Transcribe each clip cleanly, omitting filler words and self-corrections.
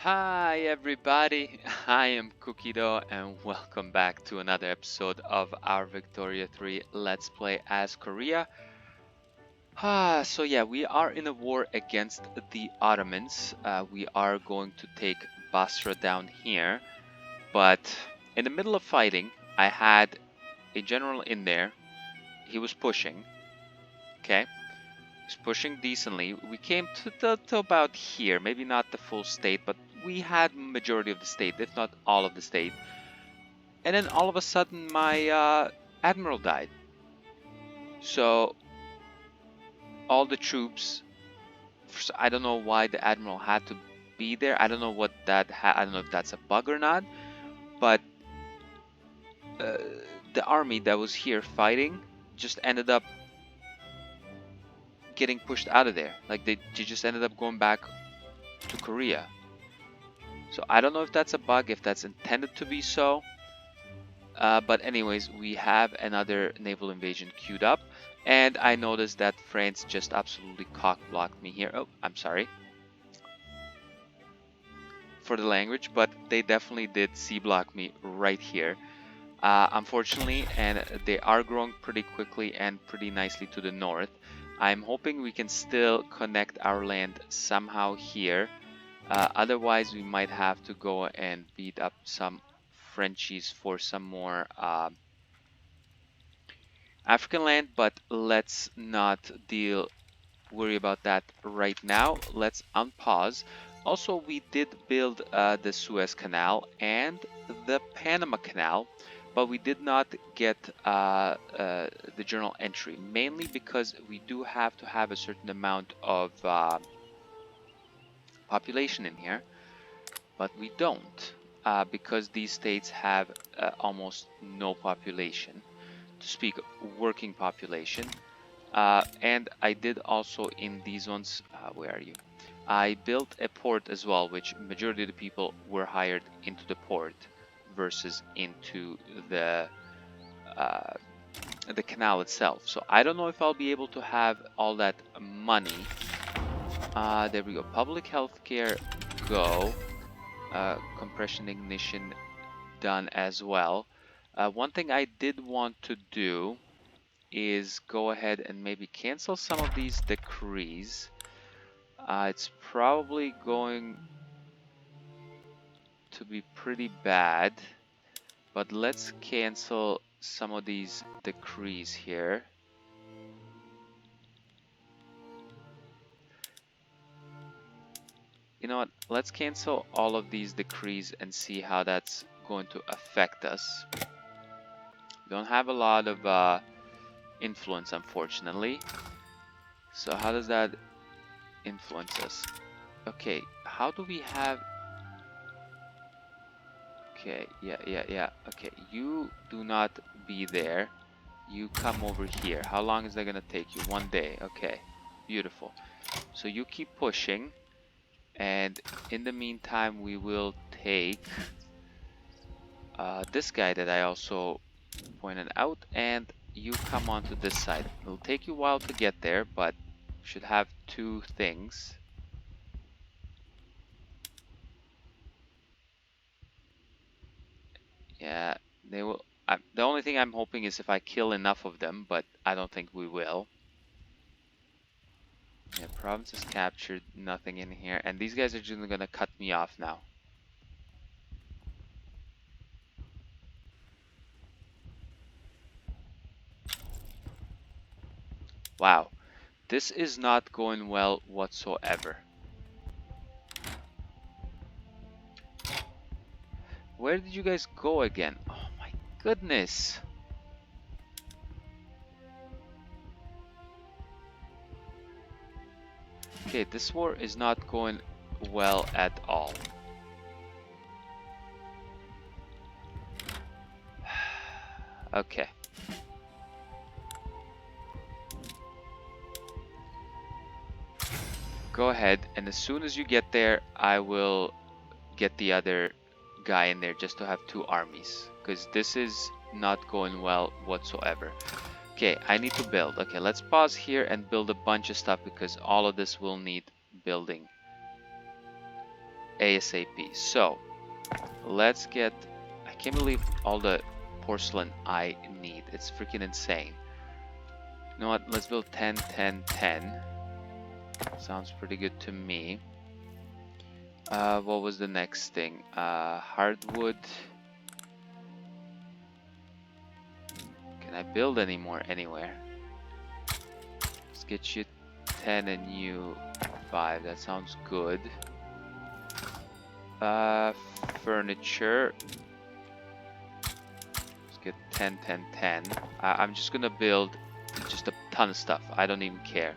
Hi everybody, I am Cookido and welcome back to another episode of our Victoria 3 Let's Play as Korea. So yeah, we are in a war against the Ottomans. We are going to take Basra down here, but in the middle of fighting, I had a general in there. He was pushing, okay? He was pushing decently. We came to about here, maybe not the full state, but we had majority of the state, if not all of the state. And then all of a sudden, my admiral died. So all the troops, I don't know why the admiral had to be there. I don't know what I don't know if that's a bug or not. But uh, the army that was here fighting just ended up getting pushed out of there. Like they just ended up going back to Korea. So I don't know if that's a bug, if that's intended to be so. But anyways, we have another naval invasion queued up, and I noticed that France just absolutely cock-blocked me here. Oh, I'm sorry for the language, but they definitely did C-block me right here. Unfortunately, and they are growing pretty quickly and pretty nicely to the north. I'm hoping we can still connect our land somehow here. Otherwise, we might have to go and beat up some Frenchies for some more African land, but let's not worry about that right now. Let's unpause. Also, we did build the Suez Canal and the Panama Canal, but we did not get the journal entry, mainly because we do have to have a certain amount of population in here, but we don't because these states have almost no population, to speak working population. And I did also in these ones, where are you? I built a port as well, which majority of the people were hired into the port versus into uh, the canal itself. So I don't know if I'll be able to have all that money. There we go. Public healthcare, go. Compression ignition done as well. One thing I did want to do is go ahead and maybe cancel some of these decrees. It's probably going to be pretty bad, but let's cancel some of these decrees here. You know what? Let's cancel all of these decrees and see how that's going to affect us. We don't have a lot of influence, unfortunately. So how does that influence us? Okay, how do we have... Okay, yeah. Okay, you do not be there. You come over here. How long is that gonna take you? 1 day. Okay, beautiful. So you keep pushing, and in the meantime, we will take this guy that I also pointed out, and you come onto this side. It'll take you a while to get there, but should have two things. Yeah, they will. The only thing I'm hoping is if I kill enough of them, but I don't think we will. Yeah, province is captured, nothing in here, and these guys are just gonna cut me off now. Wow, this is not going well whatsoever. Where did you guys go again? Oh my goodness. Okay, this war is not going well at all. Okay. Go ahead, and as soon as you get there, I will get the other guy in there just to have two armies, because this is not going well whatsoever. Okay, I need to build. Okay, let's pause here and build a bunch of stuff because all of this will need building. ASAP. So let's get, I can't believe all the porcelain I need. It's freaking insane. You know what? Let's build 10, 10, 10. Sounds pretty good to me. What was the next thing? Hardwood. Can I build any more anywhere? Let's get you 10 and you 5. That sounds good. Furniture. Let's get 10, 10, 10. I'm just gonna build just a ton of stuff. I don't even care.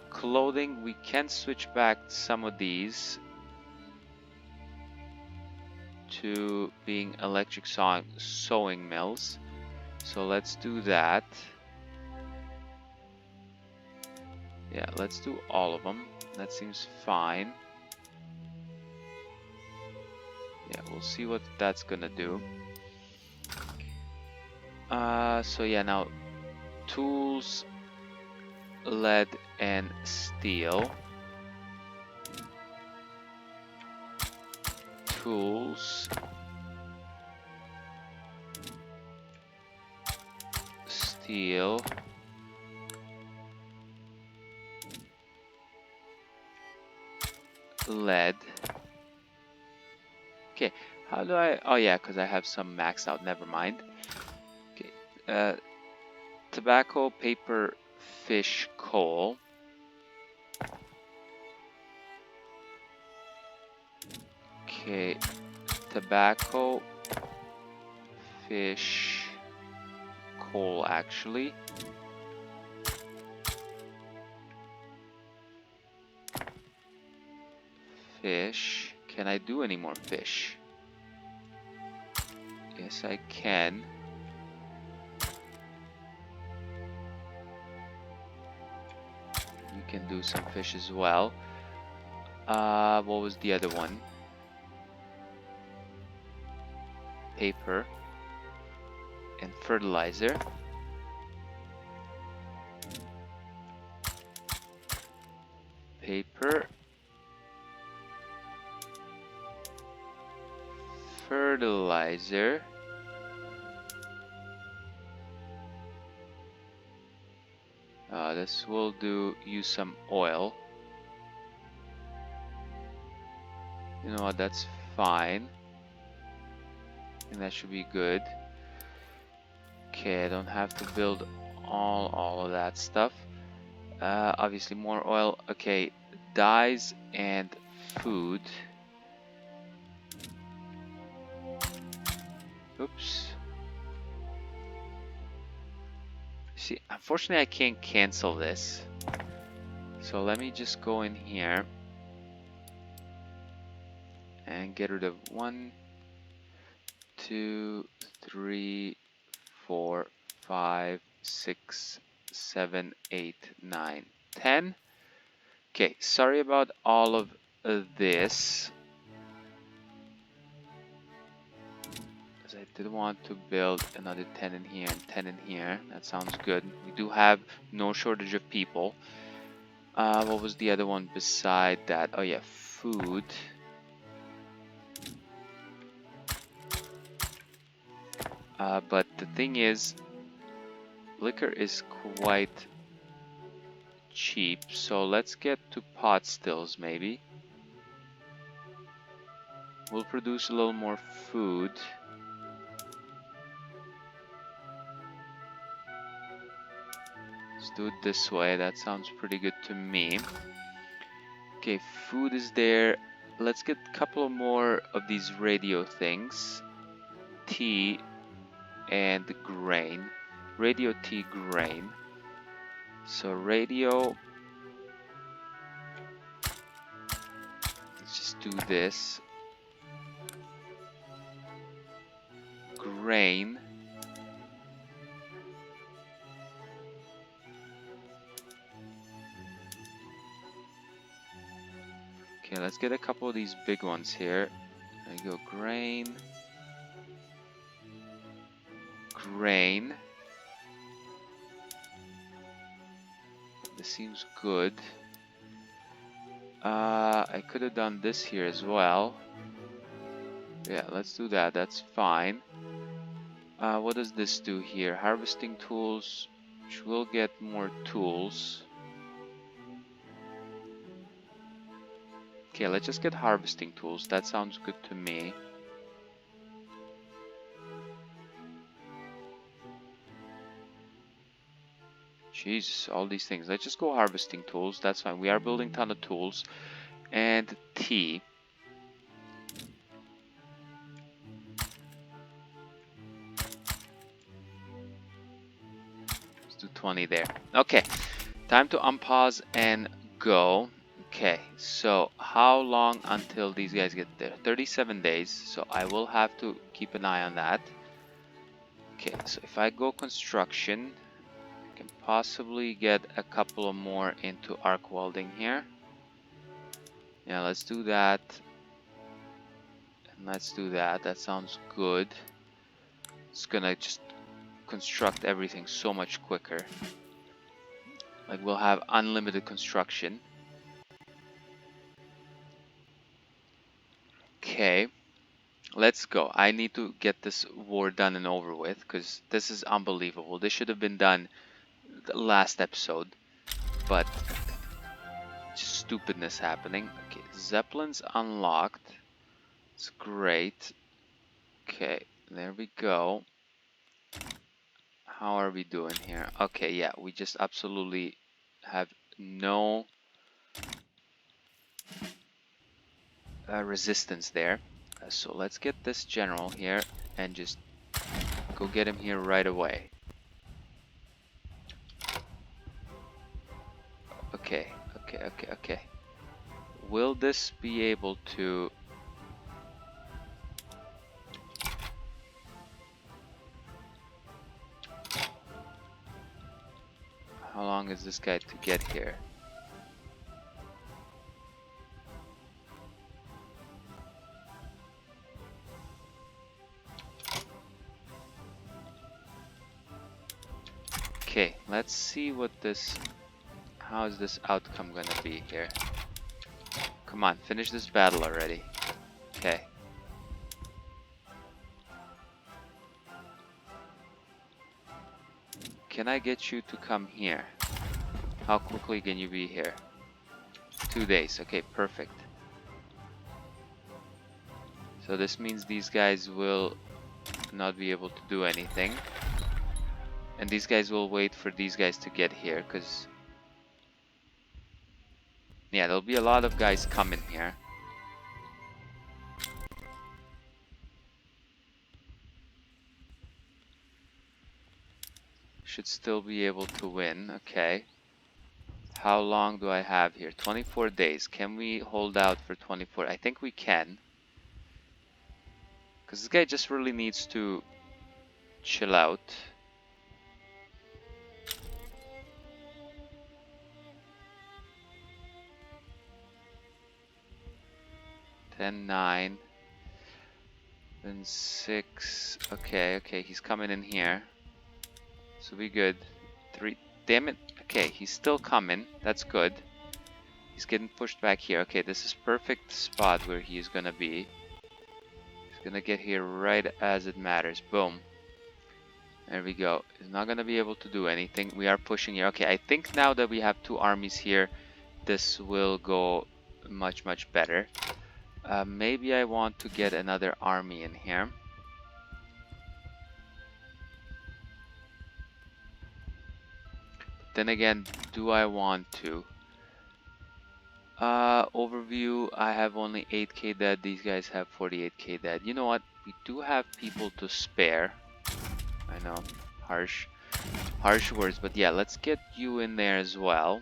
Clothing, we can switch back some of these to being electric sewing mills. So let's do that. Yeah, let's do all of them. That seems fine. Yeah, we'll see what that's gonna do. So yeah, now tools, lead and steel. Tools, steel, lead. Okay, how do I, oh yeah, because I have some maxed out, never mind. Okay, tobacco, paper, fish, coal. Okay, tobacco, fish, coal actually. Fish. Can I do any more fish? Yes, I can. You can do some fish as well. What was the other one? Paper and fertilizer. Paper, fertilizer, this will do. Use some oil. You know what, that's fine, and that should be good. Okay, I don't have to build all of that stuff. Obviously more oil. Okay, dyes and food. Oops. See, unfortunately I can't cancel this. So let me just go in here and get rid of 1, 2, 3, 4, 5, 6, 7, 8, 9, 10. Okay, sorry about all of this. Because I did want to build another 10 in here and 10 in here. That sounds good. We do have no shortage of people. What was the other one beside that? Oh yeah, food. But the thing is, liquor is quite cheap, so let's get to pot stills maybe. We'll produce a little more food. Let's do it this way, that sounds pretty good to me. Okay, food is there. Let's get a couple more of these radio things. Tea and grain. Radio, tea, grain. So radio, let's just do this. Grain. Okay, let's get a couple of these big ones here. There you go, grain. Grain. This seems good. I could have done this here as well. Yeah, let's do that. That's fine. What does this do here? Harvesting tools, which will get more tools. Okay, let's just get harvesting tools. That sounds good to me. Jesus, all these things. Let's just go harvesting tools. That's fine. We are building a ton of tools. And tea. Let's do 20 there. Okay, time to unpause and go. Okay, so how long until these guys get there? 37 days, so I will have to keep an eye on that. Okay, so if I go construction, I can possibly get a couple of more into arc welding here. Yeah, let's do that. And let's do that. That sounds good. It's gonna just construct everything so much quicker. Like we'll have unlimited construction. Okay, let's go. I need to get this war done and over with because this is unbelievable. This should have been done the last episode, but just stupidness happening. Okay, Zeppelin's unlocked. It's great. Okay, there we go. How are we doing here? Okay, yeah, we just absolutely have no resistance there. So let's get this general here and just go get him here right away. Okay, okay. Will this be able to... How long is this guy to get here? Okay, let's see what this... How is this outcome gonna be here? Come on, finish this battle already. Okay. Can I get you to come here? How quickly can you be here? 2 days. Okay, perfect. So this means these guys will not be able to do anything. And these guys will wait for these guys to get here, because... Yeah, there'll be a lot of guys coming here. Should still be able to win. Okay. How long do I have here? 24 days. Can we hold out for 24? I think we can. Because this guy just really needs to chill out. 10, 9. Then 6. Okay, he's coming in here. So we good. 3. Damn it. Okay, he's still coming. That's good. He's getting pushed back here. Okay, this is perfect spot where he's gonna be. He's gonna get here right as it matters. Boom. There we go. He's not gonna be able to do anything. We are pushing here. Okay, I think now that we have 2 armies here, this will go much better. Maybe I want to get another army in here. Then again, do I want to? Overview, I have only 8k dead. These guys have 48k dead. You know what? We do have people to spare. I know, harsh words, but yeah, let's get you in there as well.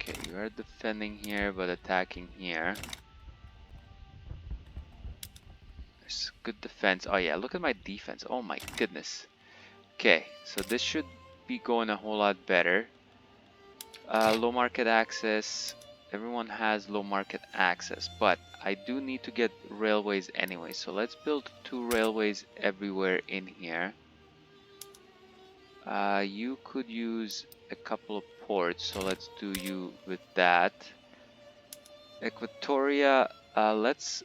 Okay, you are defending here, but attacking here. There's good defense. Oh yeah, look at my defense. Oh my goodness. Okay, so this should be going a whole lot better. Low market access. Everyone has low market access, but I do need to get railways anyway. So let's build 2 railways everywhere in here. You could use a couple of ports, so let's do you with that. Equatoria, let's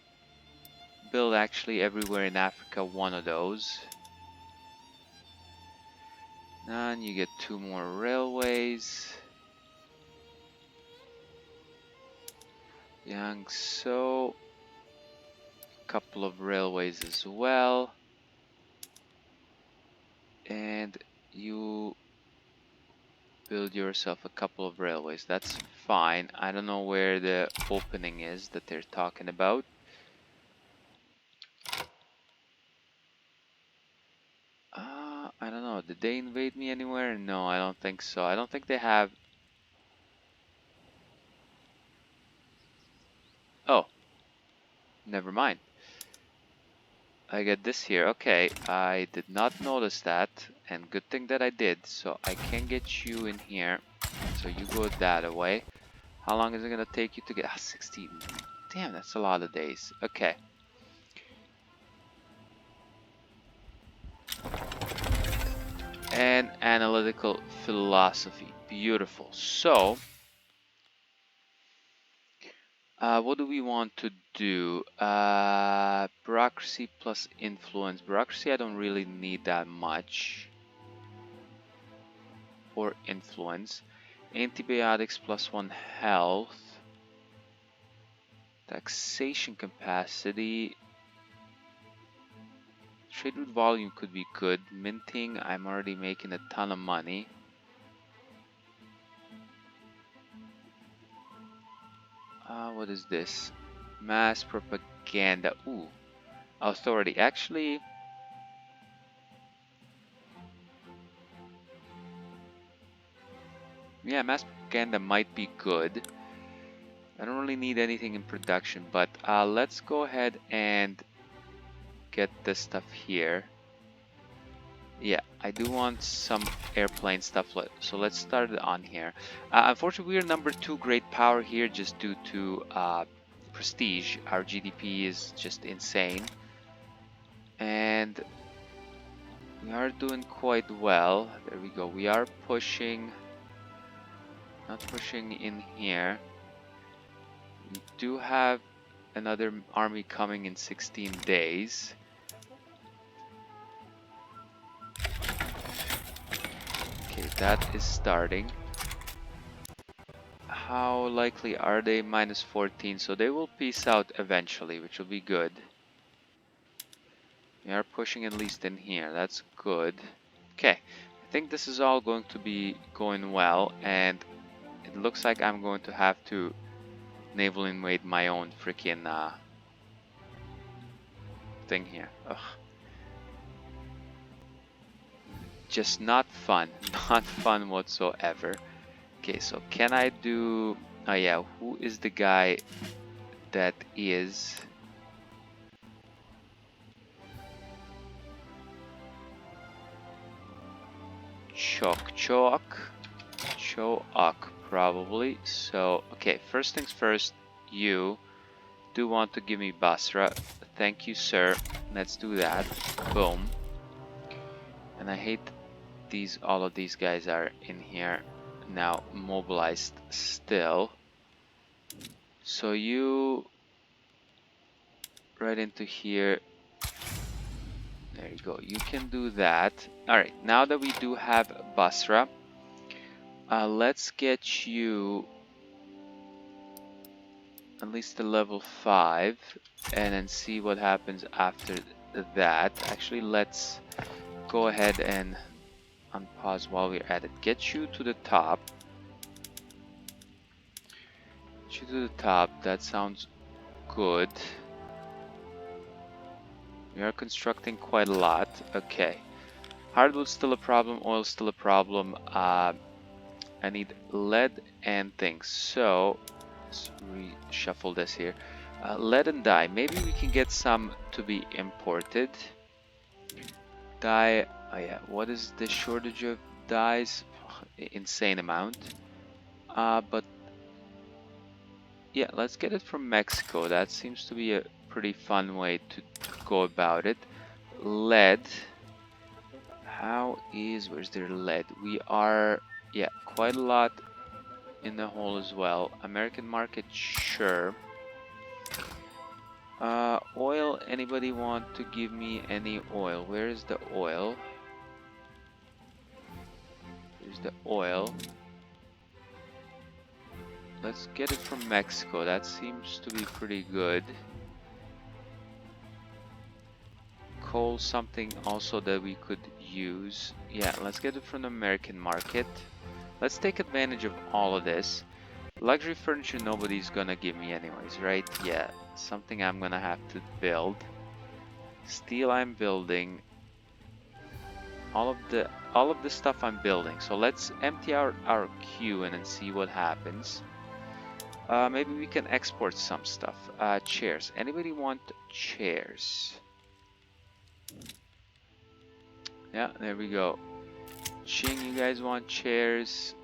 build actually everywhere in Africa one of those. And you get 2 more railways. Yangzhou, a couple of railways as well. And you build yourself a couple of railways. That's fine. I don't know where the opening is that they're talking about. I don't know. Did they invade me anywhere? No, I don't think so. I don't think they have. Oh, never mind. I get this here. Okay, I did not notice that, and good thing that I did. So I can get you in here. So you go that away. How long is it gonna take you to get 16? Damn, that's a lot of days. Okay. And analytical philosophy. Beautiful. So, what do we want to do? Bureaucracy plus influence. Bureaucracy, I don't really need that much. Or influence. Antibiotics plus 1 health. Taxation capacity. Trade with volume could be good. Minting, I'm already making a ton of money. What is this? Mass propaganda. Ooh. Authority. Actually, yeah, mass propaganda might be good. I don't really need anything in production, but let's go ahead and get this stuff here. Yeah, I do want some airplane stuff, so let's start it on here. Unfortunately, we are number 2 great power here just due to prestige. Our GDP is just insane. And we are doing quite well. There we go. We are pushing, not pushing in here. We do have another army coming in 16 days. Okay, that is starting. How likely are they? Minus 14, so they will peace out eventually, which will be good. We are pushing at least in here, that's good. Okay, I think this is all going to be going well, and it looks like I'm going to have to naval invade my own freaking thing here. Ugh. Just not fun, not fun whatsoever. Okay, so can I do... Oh yeah, who is the guy that is... Choak probably. So, okay, first things first, you do want to give me Basra. Thank you, sir. Let's do that. Boom. And I hate all of these guys are in here now, mobilized still. So you right into here. There you go. You can do that. All right. Now that we do have Basra, let's get you at least to level 5 and then see what happens after that. Actually, let's go ahead and unpause while we're at it. Get you to the top. Get you to the top. That sounds good. We are constructing quite a lot. Okay. Hardwood's still a problem. Oil's still a problem. I need lead and things. So let's reshuffle this here. Lead and dye. Maybe we can get some to be imported. Dye. Oh yeah. What is the shortage of dyes? Insane amount. But yeah, let's get it from Mexico. That seems to be a pretty fun way to go about it. Lead. Where's their lead? We are, yeah, quite a lot in the hole as well. American market, sure. Oil, anybody want to give me any oil? Where is the oil? Here's the oil. Let's get it from Mexico. That seems to be pretty good. Coal, something also that we could use. Yeah, let's get it from the American market. Let's take advantage of all of this. Luxury furniture, nobody's gonna give me anyways, right? Yeah, something I'm gonna have to build. Steel, I'm building. All of the stuff I'm building. So let's empty out our queue and then see what happens. Maybe we can export some stuff. Chairs. Anybody want chairs? Yeah, there we go. Qing, you guys want chairs?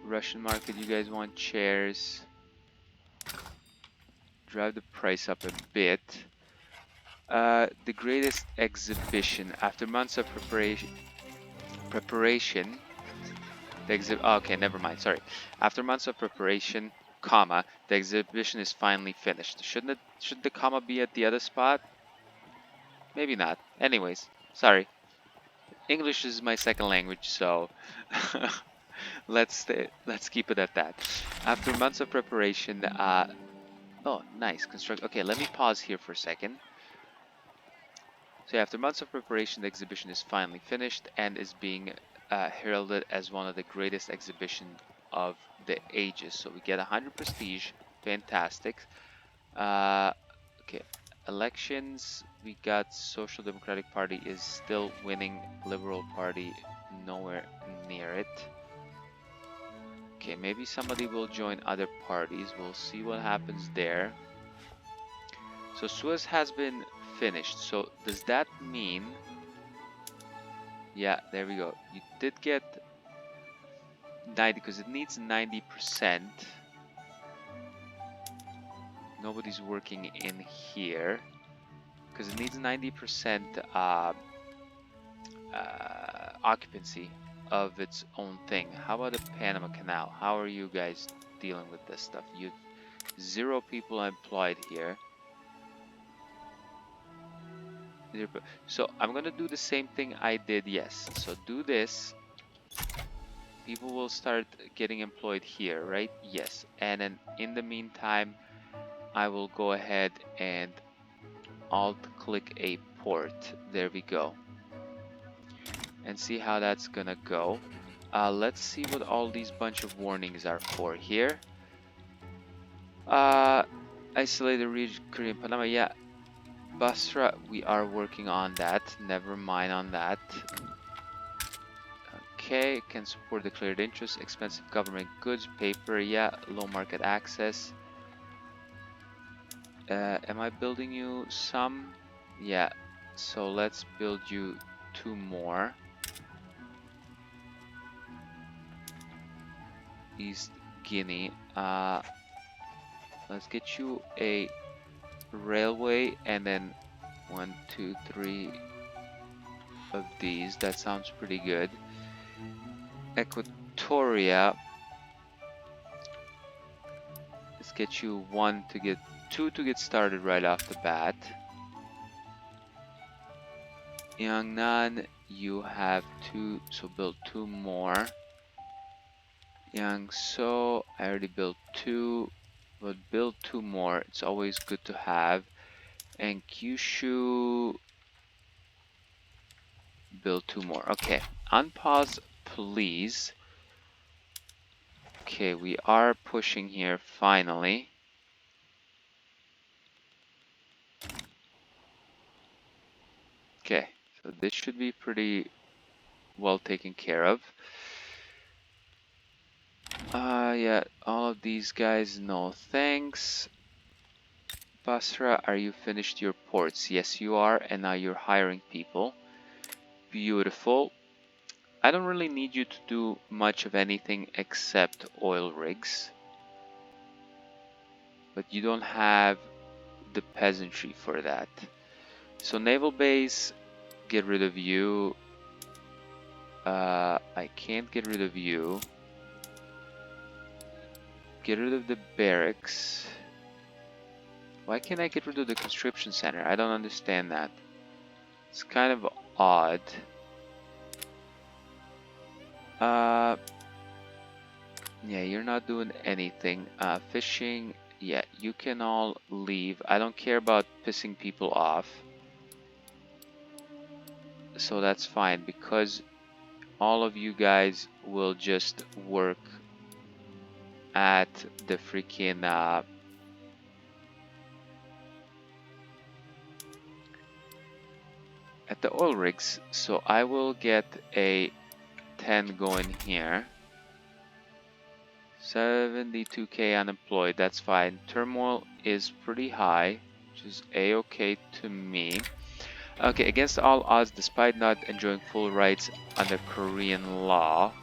Russian market, you guys want chairs? Drive the price up a bit. The greatest exhibition. After months of preparation, okay, never mind. Sorry. After months of preparation, comma, the exhibition is finally finished. Should the comma be at the other spot? Maybe not. Anyways, sorry. English is my second language, so let's keep it at that. After months of preparation, oh, nice construct. Okay, let me pause here for a second. So after months of preparation, the exhibition is finally finished and is being heralded as one of the greatest exhibitions of the ages. So we get 100 prestige, fantastic. Okay, elections, we got Social Democratic Party is still winning, Liberal Party nowhere near it. Okay, maybe somebody will join other parties. We'll see what happens there. So Suez has been finished. So does that mean... Yeah, there we go. You did get 90 because it needs 90%. Nobody's working in here because it needs 90% occupancy of its own thing. How about the Panama Canal? How are you guys dealing with this stuff? You 0 people employed here. So I'm gonna do the same thing I did, yes. So do this. People will start getting employed here, right? Yes. And then in the meantime, I will go ahead and alt click a port. There we go. And see how that's gonna go. Let's see what all these bunch of warnings are for here. Isolated region, Korean Panama, yeah. Basra, we are working on that. Never mind on that. Okay, can support declared interest, expensive government goods, paper, yeah, low market access. Am I building you some? Yeah, so let's build you 2 more. East Guinea. Let's get you a railway and then 1, 2, 3 of these. That sounds pretty good. Equatoria. Let's get you 2 to get started right off the bat. Yangnan, you have 2, so build 2 more. Yangzhou, I already built 2, but build 2 more. It's always good to have. And Kyushu, build 2 more. Okay, unpause, please. Okay, we are pushing here finally. Okay, so this should be pretty well taken care of. Yeah, all of these guys, no thanks. Basra, are you finished your ports? Yes, you are, and now you're hiring people. Beautiful. I don't really need you to do much of anything except oil rigs. But you don't have the peasantry for that. So naval base, get rid of you. I can't get rid of you. Get rid of the barracks. Why can't I get rid of the conscription center? I don't understand that. It's kind of odd. Yeah, you're not doing anything. Fishing, yeah, you can all leave. I don't care about pissing people off. So that's fine, because all of you guys will just work at the freaking at the oil rigs. So I will get a 10 going here. 72k unemployed, that's fine. Turmoil is pretty high, which is a-okay to me. Okay, against all odds, despite not enjoying full rights under Korean law,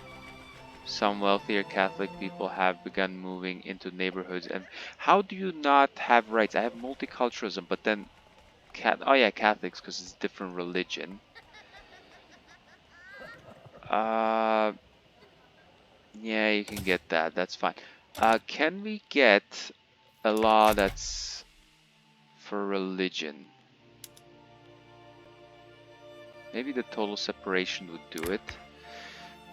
some wealthier Catholic people have begun moving into neighborhoods. And how do you not have rights? I have multiculturalism, but then oh yeah, Catholics, because it's different religion. Uh, yeah, you can get that. That's fine. Can we get a law that's for religion? Maybe the total separation would do it.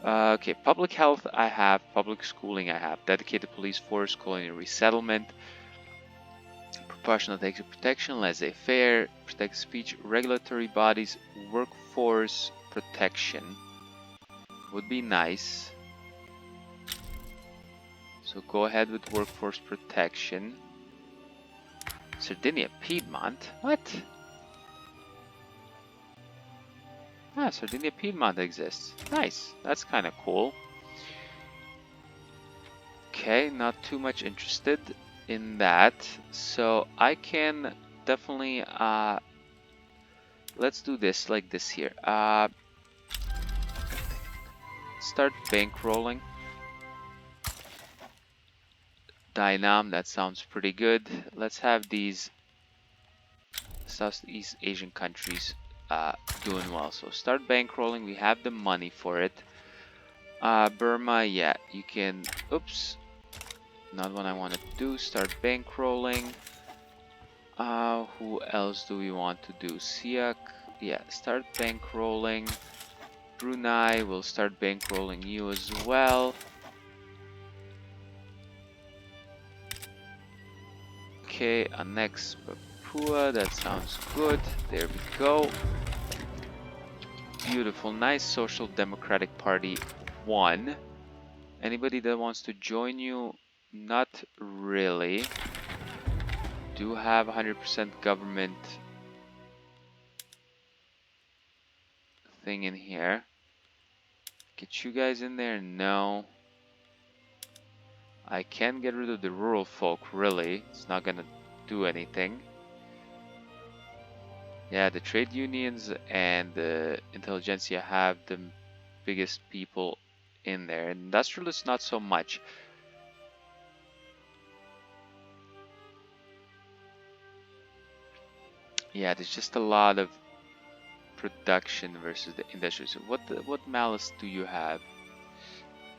Okay, public health I have, public schooling I have, dedicated police force, colonial resettlement, proportional executive protection, laissez-faire, protect speech, regulatory bodies, workforce protection would be nice. So go ahead with workforce protection. Sardinia, Piedmont? What? Ah, Sardinia, Piedmont exists. Nice, that's kind of cool. Okay, not too much interested in that. So I can definitely, let's do this like this here. Start bankrolling. Dynam, that sounds pretty good. Let's have these Southeast Asian countries doing well. So start bankrolling, we have the money for it. Burma, yeah, you can, oops, not what I want to do. Start bankrolling. Who else do we want to do? Siak, yeah, start bankrolling. Brunei, will start bankrolling you as well. Okay, annex Papua, that sounds good. There we go. Beautiful, nice. Social Democratic Party won. Anybody that wants to join you? Not really. Do have 100% government thing in here. Get you guys in there? No. I can get rid of the rural folk, really. It's not gonna do anything. Yeah, the trade unions and the intelligentsia have the biggest people in there. Industrialists, not so much. Yeah, there's just a lot of production versus the industry. So what malice do you have?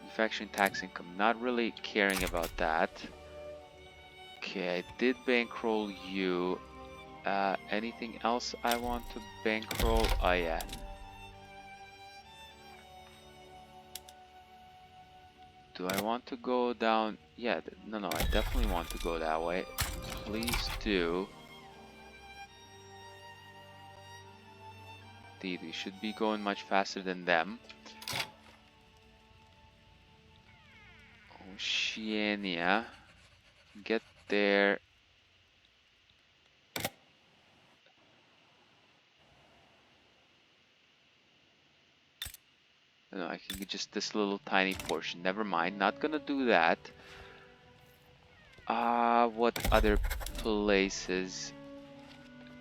Manufacturing tax income, not really caring about that. Okay, I did bankroll you. Anything else I want to bankroll? Oh yeah. Do I want to go down? Yeah, no, I definitely want to go that way. Please do. Indeed, we should be going much faster than them. Oceania. Get there. No, I can get just this little tiny portion. Never mind, not gonna do that. What other places?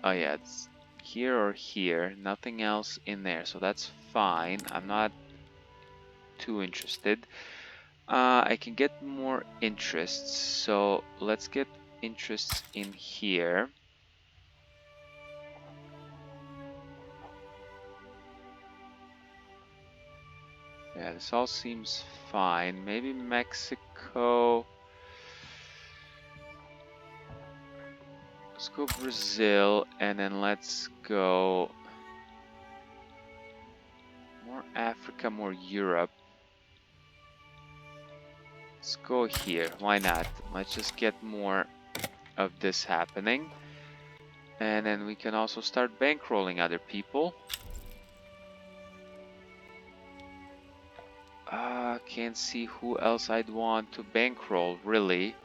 Oh yeah, it's here or here. Nothing else in there, so that's fine. I'm not too interested. I can get more interests, so let's get interests in here. This all seems fine. Maybe Mexico. Let's go Brazil, and then let's go more Africa, more Europe. Let's go here. Why not? Let's just get more of this happening. And then we can also start bankrolling other people. Can't see who else I'd want to bankroll, really.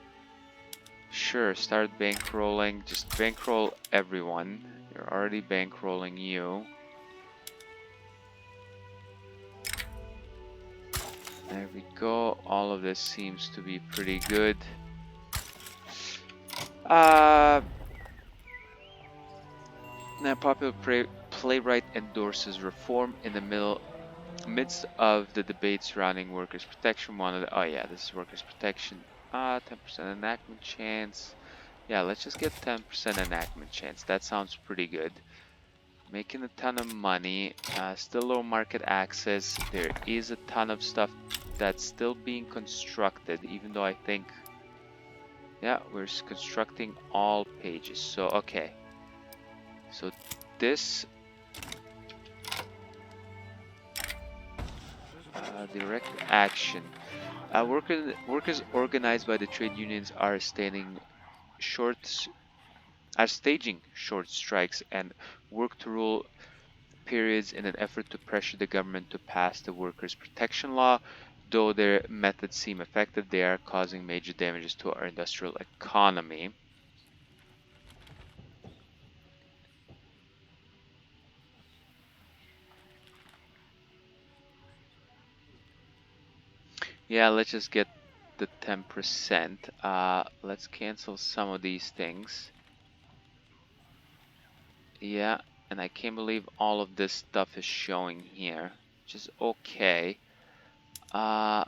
Sure, start bankrolling. Just bankroll everyone. You're already bankrolling you. There we go. All of this seems to be pretty good. Now, popular playwright endorses reform in the midst of the debate surrounding workers' protection. Oh yeah, this is workers' protection. 10% enactment chance. Yeah, let's just get 10% enactment chance. That sounds pretty good. Making a ton of money. Still low market access. There is a ton of stuff that's still being constructed, even though I think, yeah, we're constructing all pages. So okay, so this direct action. Workers organized by the trade unions are staging short strikes and work to rule periods in an effort to pressure the government to pass the workers' protection law. Though their methods seem effective, they are causing major damages to our industrial economy. Yeah, let's just get the 10%. Let's cancel some of these things. Yeah, and I can't believe all of this stuff is showing here, which is okay. Yeah,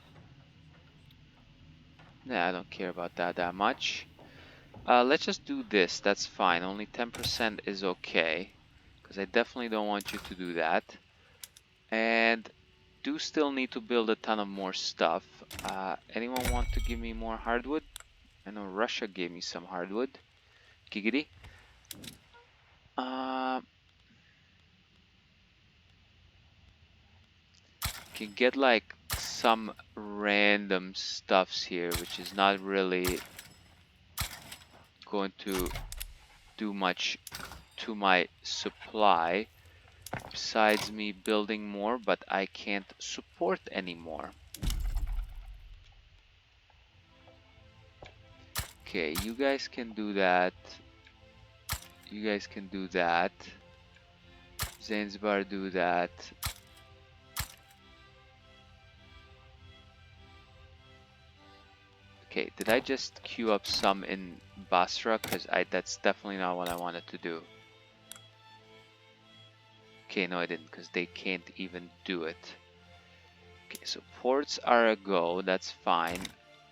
I don't care about that much. Let's just do this. That's fine. Only 10% is okay, because I definitely don't want you to do that. And do still need to build a ton of more stuff. Anyone want to give me more hardwood? I know Russia gave me some hardwood. Giggity. Can get like some random stuffs here, which is not really going to do much to my supply besides me building more, but I can't support anymore. Okay, you guys can do that. You guys can do that. Zanzibar do that. Okay, did I just queue up some in Basra? Because that's definitely not what I wanted to do. Okay, no I didn't, because they can't even do it. Okay, so ports are a go, that's fine.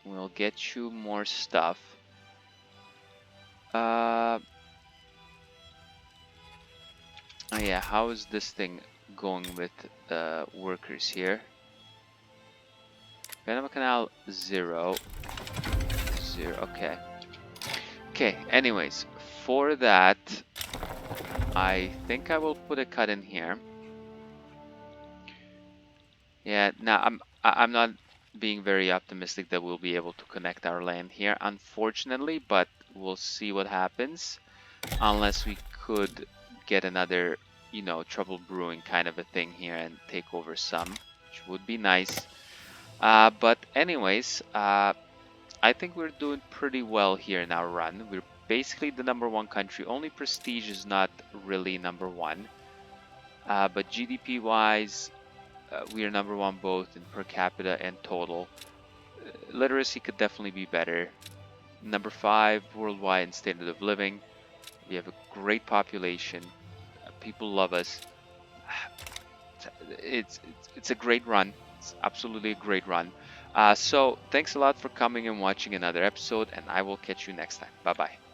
We'll get you more stuff. Oh yeah, how is this thing going with workers here? Panama Canal 0. Okay. Okay, anyways, for that, I think I will put a cut in here. Yeah, now I'm not being very optimistic that we'll be able to connect our land here, unfortunately, but we'll see what happens. Unless we could get another, you know, trouble brewing kind of a thing here and take over some, which would be nice. But anyways, I think we're doing pretty well here in our run. We're basically the #1 country. Only prestige is not really #1. But GDP wise, we are #1 both in per capita and total. Literacy could definitely be better. #5 worldwide in standard of living. We have a great population. People love us. It's a great run. It's absolutely a great run. So thanks a lot for coming and watching another episode, and I will catch you next time. Bye bye.